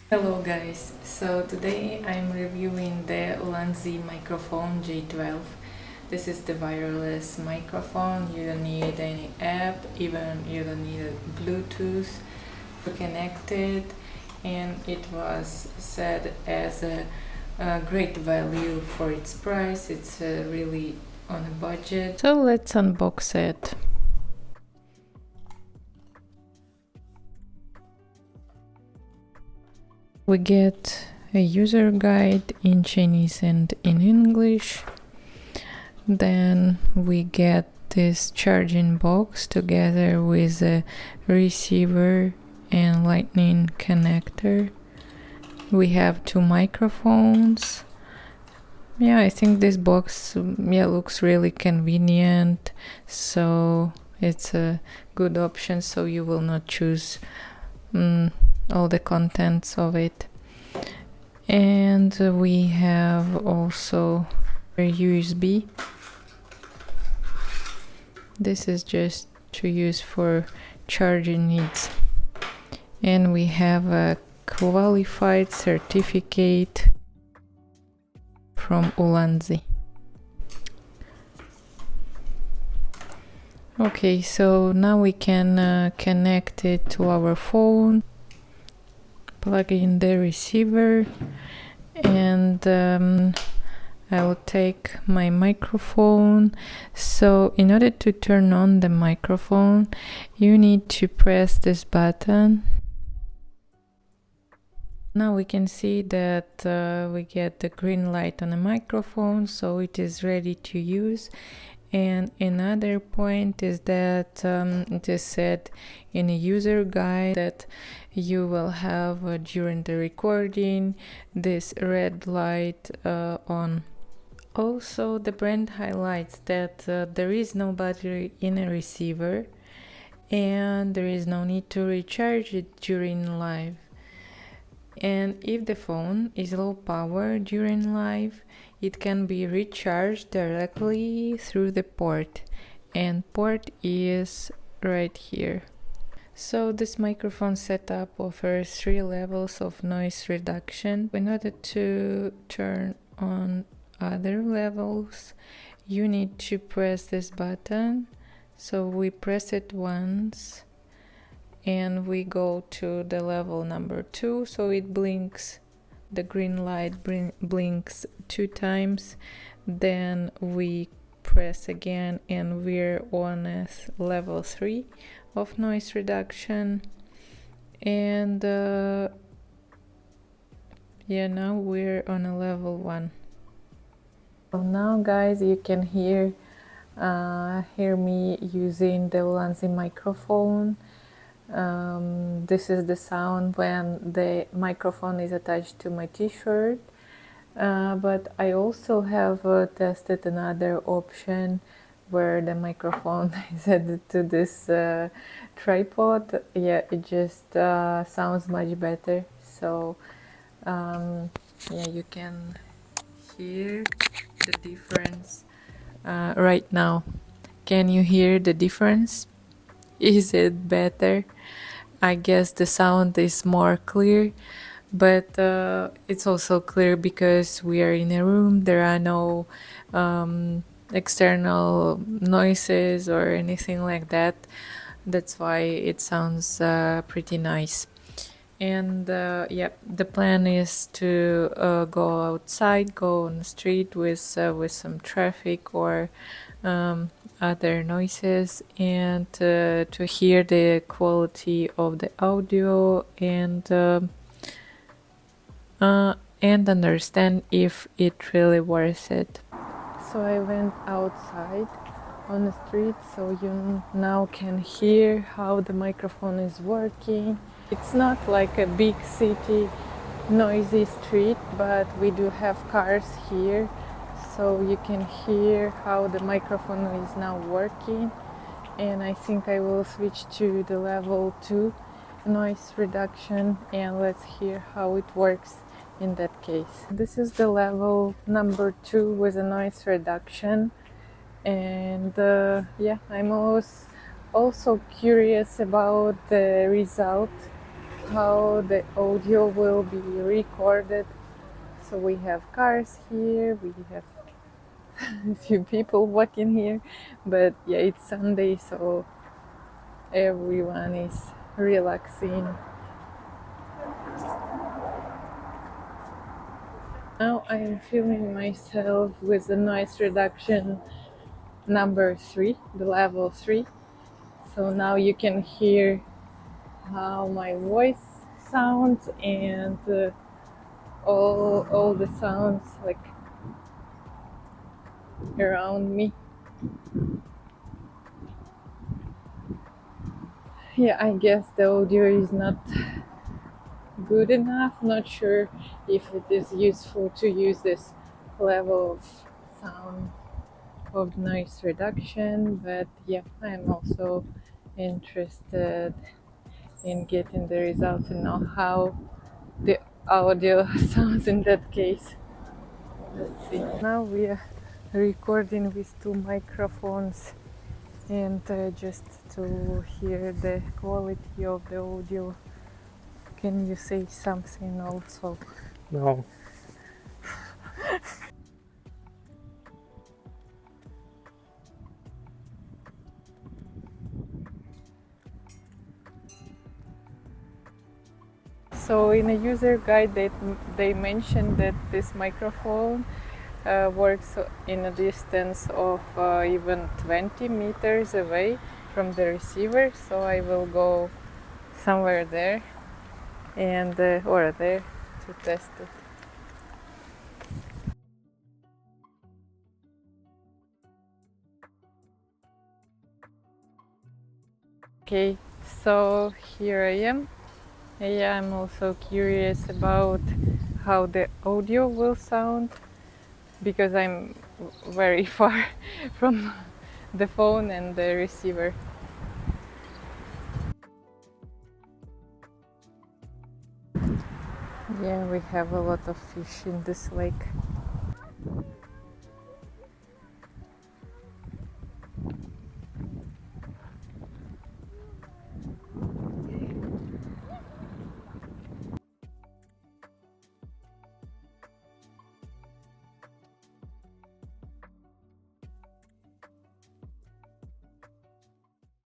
Hello guys, so today I'm reviewing the Ulanzi microphone J12. This is the wireless microphone. You don't need any app, even you don't need a Bluetooth to connect it, and it was said as a great value for its price. It's really on a budget. So let's unbox it. We get a user guide in Chinese and in English. Then we get this charging box together with a receiver and lightning connector. We have two microphones. Yeah, I think this box looks really convenient, so it's a good option, so you will not choose all the contents of it. And we have also a USB. This is just to use for charging needs. And we have a qualified certificate from Ulanzi. Okay, so now we can connect it to our phone, plug in the receiver, and I will take my microphone. So in order to turn on the microphone, you need to press this button. Now we can see that we get the green light on the microphone, so it is ready to use. And another point is that it is said in a user guide that you will have during the recording this red light on. Also, the brand highlights that there is no battery in a receiver and there is no need to recharge it during live. And if the phone is low power during live, it can be recharged directly through the port, and port is right here. So this microphone setup offers 3 levels of noise reduction. In order to turn on other levels, you need to press this button. So we press it once and we go to the level number 2, so it blinks, the green light blinks 2 times. Then we press again and we're on level 3 of noise reduction. And now we're on a level 1. So now guys, you can hear me using the Ulanzi microphone. This is the sound when the microphone is attached to my t-shirt, but I also have tested another option where the microphone is added to this tripod. Yeah, it just sounds much better. So you can hear the difference right now. Can you hear the difference? Is it better? I guess the sound is more clear, but it's also clear because we are in a room. There are no external noises or anything like that. That's why it sounds pretty nice. And the plan is to go outside, go on the street with some traffic or other noises, and to hear the quality of the audio and understand if it really worth it. So I went outside on the street, so you now can hear how the microphone is working. It's not like a big city noisy street, but we do have cars here, so you can hear how the microphone is now working. And I think I will switch to the level 2 noise reduction, and let's hear how it works in that case. This is the level number 2 with a noise reduction, and I'm also curious about the result how the audio will be recorded. So we have cars here, we have a few people walking here, but yeah, it's Sunday, so everyone is relaxing. Now I'm filming myself with the noise reduction number 3, the level 3. So now you can hear how my voice sounds and all the sounds like around me. Yeah, I guess the audio is not good enough. Not sure if it is useful to use this level of sound of noise reduction, but yeah, I'm also interested in getting the results and know how the audio sounds in that case. Let's see. Now we are recording with 2 microphones and just to hear the quality of the audio. Can you say something also? No. So in a user guide they mentioned that this microphone works in a distance of even 20 meters away from the receiver, so I will go somewhere there and or there to test it. Okay, so here I am. Yeah, I'm also curious about how the audio will sound because I'm very far from the phone and the receiver. Yeah, we have a lot of fish in this lake.